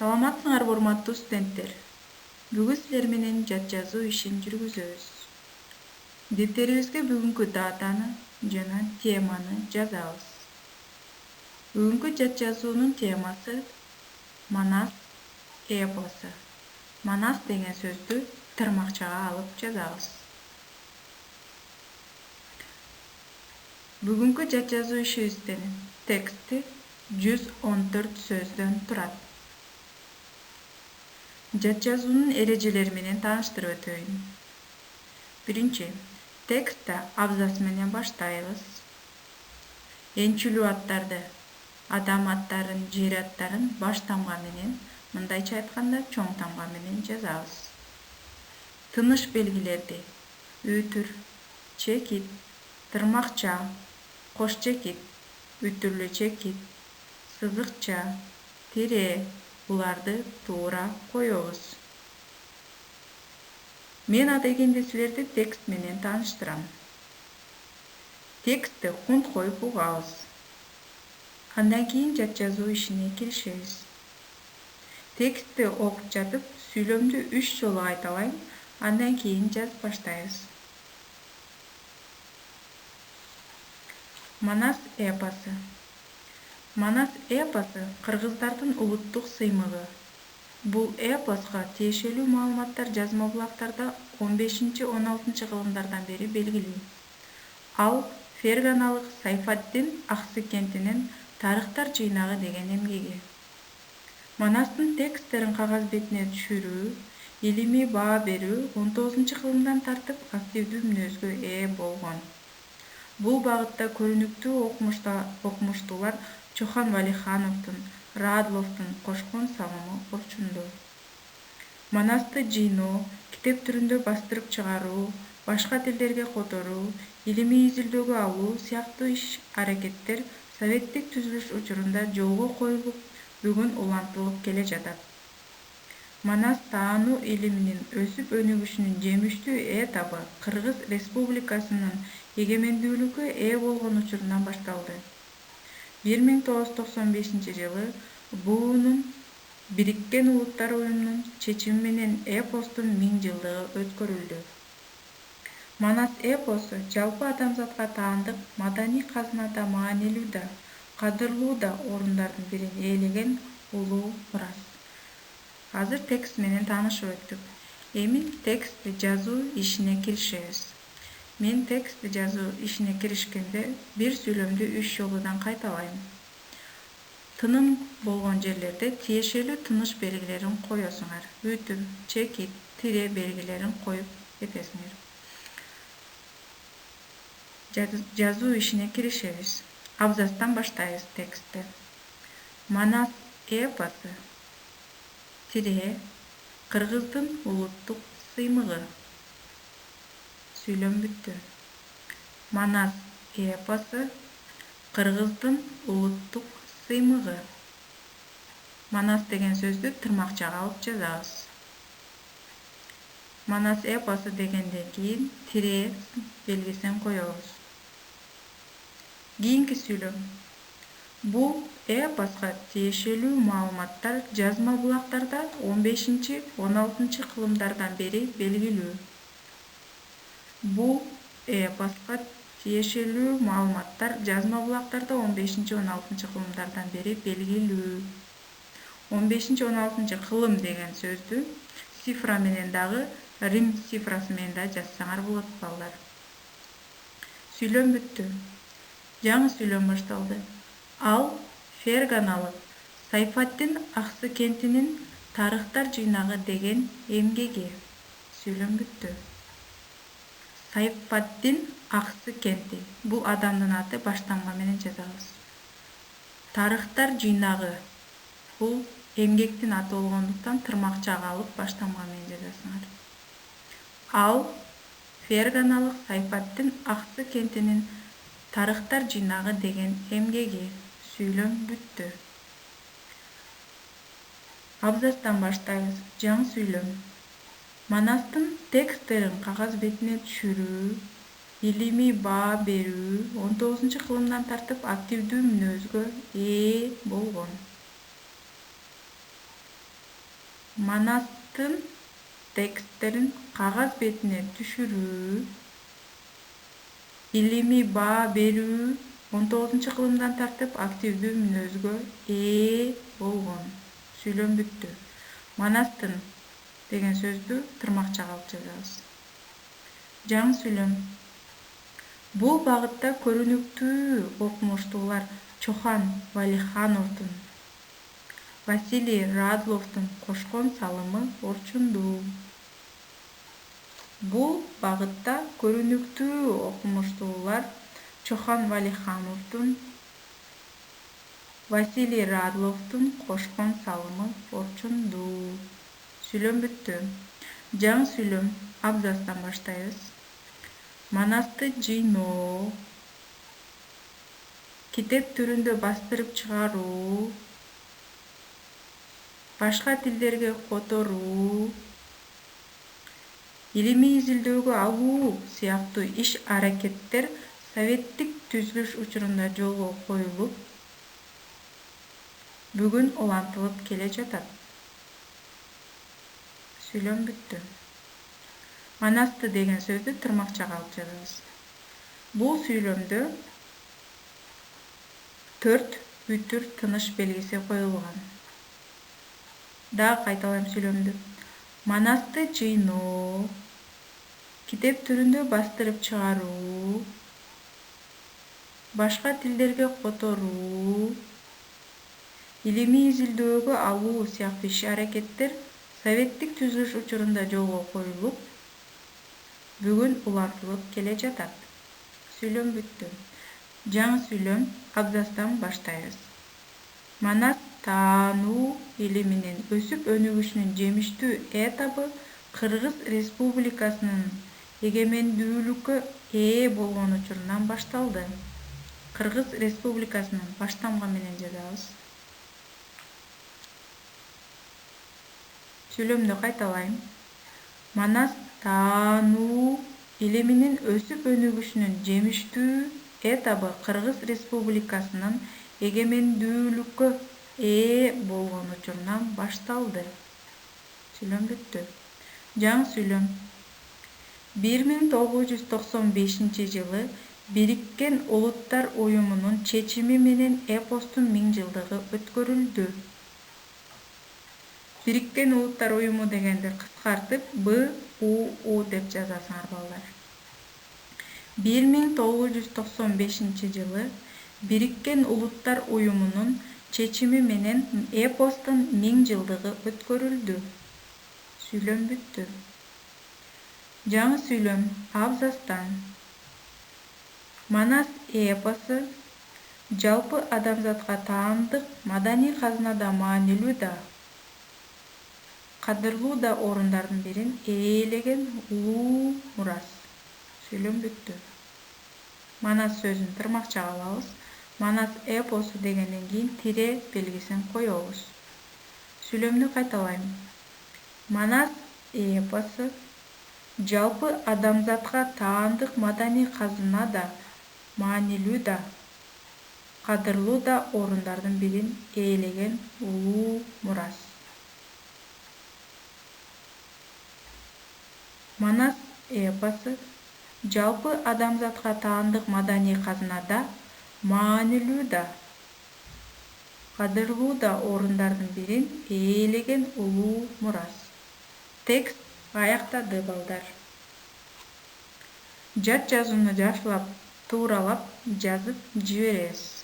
Саламатсыңарбы урматтуу студенттер. Бүгүн силер менен жат жазуу ишин жүргүзөбүз. Деттерибизге бүгүнкү датаны жана теманы жазабыз. Бүгүнкү жат жазуунун темасы Манас эпосу. Манас деген сөздү тырмакчага алып жазабыз. Бүгүнкү жат жазуу ишибиздин тексти 114 сөздөн турат. Жат жазуунун эрежелери менен тааныштырып өтөйүн. Биринчи, текстте абзац менен баштайбыз. Энчилүү аттарды, адам аттарын, жер аттарын баш тамга менен, мындайча айтканда чоң тамга менен жазабыз. Тыныш белгилерди үтүр, чекит, тырмакча, кош чекит, үтүрлүү чекит, сызыкча, тире буларды туура коебуз. Мен адегенде силерди текст менен тааныштырам. Текстти кунт коюп угабыз. Андан кийин жат жазуу ишине киришебиз. Текстти окуп жатып, сүйлөмдү 3 жолу кайталайм, андан кийин жазып баштайбыз. Манас эпосу. Манас эпосу кыргыздардын улуттук сыймыгы. Бул эпоско тиешелүү маалыматтар жазма булактарда 15-16 кылымдардан бери белгилүү. Ал ферганалык Сайфаддин Аксы кентинин тарыхтар жыйнагы деген эмгеги. Манастын тексттерин кагаз бетине түшүрүү, илимий баа берүү 19-кылымдан тартып активдүү мүнөзгө ээ болгон. Бул багытта көрүнүктүү окумуштуулар Чохан Валихановдун, Радловдун кошкон салымы орчундуу. Манасты жыйноо, китеп түрүндө бастырып чыгаруу, башка тилдерге которуу, илимий изилдөөгө алуу сыяктуу иш-аракеттер советтик түзүлүш учурунда жолго коюлуп, бүгүн улантылып келе жатат. Манас таануу илиминин өсүп өнүгүшүнүн жемиштүү этабы Кыргыз Республикасынын эгемендүүлүккө ээ болгон учурунан башталды. 1995-жылы БУ-нун Бириккен Улуттар Уюмунун чечими менен эпостун 1000 жылдыгы өткөрүлдү. Манас эпосу жалпы адамзатка таандык маданий казынада маанилүү да, кадырлуу да орундардын бирин ээлеген улуу мурас. Азыр текст менен таанышып өттүк. Эми текстти жазуу ишине киришебиз. Мен текстти жазуу ишине киришкенде бир сүйлөмдү 3 жолудан кайталайм. Тыным болгон жерлерде тиешелүү тыныш белгилерин коесуңар. Үтүр, чекит, тире белгилерин коюп кетесиңер. Жазуу ишине киришебиз. Абзацтан баштайбыз текстти. Манас эпосу. Тире Кыргыздын улуттук сыймыгы. Сүйлөм бүттү. Манас эпосу Кыргыздын улуттук сыймыгы. Манас деген сөздү тырмакчага алып жазабыз. Манас эпосу дегенден кийин тире белгисин коебуз. Кийинки сүйлөм. Бул эпоска тиешелүү маалыматтар жазма булактарда 15-16 кылымдардан бери белгилүү. Бул эпоска тиешелүү маалыматтар жазма булактарда 15-16 кылымдардан бери белгилүү. 15-16 кылым деген сөздү цифра менен дагы Рим цифрасы менен да жазсаңар болот балдар. Сүйлөм бүттү. Жаңы сүйлөм башталды. Ал ферганалык Сайфаддин Аксы кентинин тарыхтар жыйнагы деген эмгеги. Сүйлөм бүттү. Сайфаддин Аксы кенти. Бул адамдын аты баштамга менен жазабыз. Тарыхтар жыйнагы. Бул эмгектин аты болгондуктан тырмакчага алып баштамга менен жазасыңар. Ал ферганалык Сайфаддин Аксы кентинин тарыхтар жыйнагы деген эмгеги. Сүйлөм бүттү. Абзацтан баштайбыз. Жаңы сүйлөм. Манастын тексттерин кагаз бетине түшүрүү, илимий баа берүү 19-кылымдан тартып активдүү мүнөзгө ээ болгон. Manastын тексттерин кагаз бетине түшүрүү, илимий баа берүү 19-кылымдан тартып активдүү мүнөзгө ээ болгон. Сүйлөм бүттү. Манастын деген сөздү тырмакчага алып жазабыз. Жаңы сүйлөм. Бул багытта көрүнүктүү окумуштуулар Чохан Валихановдун, Василий Радловдун кошкон салымы орчундуу. Бул багытта көрүнүктүү окумуштуулар Чохан Валихановдун, Василий Радловдун кошкон салымы орчундуу. Сүйлөм бүттү. Жаңы сүйлөм. Абзацтан баштайбыз. Манасты жыйноо, китеп түрүндө бастырып чыгаруу, башка тилдерге которуу, илимий изилдөөгө алуу сыяктуу иш-аракеттер советтик түзүлүш учурунда жолго коюлуп, бүгүн улантылып келе жатат. Сүйлөм бүттү. Манасты деген сөздү тырмакчага алып жазабыз. Бул сүйлөмдө 4 бүтүр тыныш белгиси коюлган. Дагы кайталайм сүйлөмдү. Манасты жыйноо, китеп түрүндө бастырып чыгаруу, башка тилдерге которуу, илимий изилдөөгө алуу сыяктуу иш-аракеттер советтик түзүлүш учурунда жолго коюлуп, бүгүн улантылып келе жатат. Сүйлөм бүттү. Жаңы сүйлөм. Абзацтан баштайбыз. Манас таануу илиминин өсүп өнүгүшүнүн жемиштүү этабы Кыргыз Республикасынын эгемендүүлүккө ээ болгон учурунан башталды. Кыргыз Республикасынын баштамгы менен жазабыз. Сүйлөмдү кайталайм. Манас таануу илиминин өсүп өнүгүшүнүн жемиштүү этабы Кыргыз Республикасынын эгемендүүлүккө ээ болгон учурунан башталды. Сүйлөм бүттү. Жаңы сүйлөм. 1995-жылы Бириккен Улуттар Уюмунун чечими менен эпостун 1000-жылдыгы өткөрүлдү. Бириккен Улуттар Уюму дегенди кыскартып БУУ деп жазасыңар балдар. 1995-жылы Бириккен Улуттар Уюмунун чечими менен эпостун 1000-жылдыгы өткөрүлдү. Сүйлөм бүттү. Жаңы сүйлөм. Абзацтан. Манас эпосу жалпы адамзатка таандык маданий казынада маанилүү да, кадырлуу да орундардын бирин ээлеген улуу мурас. Сүйлөм бүттү. Манас сөзүн тырмакчага алабыз. Манас эпосу дегенден кийин тире белгисин коебуз. Сүйлөмдү кайталайм. Манас эпосу жалпы адамзатка таандык маданий казына да, маанилүү да, кадырлуу да орундардын бирин ээлеген улуу мурас. Манас эпосу жалпы адамзатка таандык маданий казынада маанилүү да, кадырлуу да орундардын бирин ээлеген улуу мурас. Текст аяктады балдар. Жат жазууну жакшылап, тууралап жазып жиберебиз.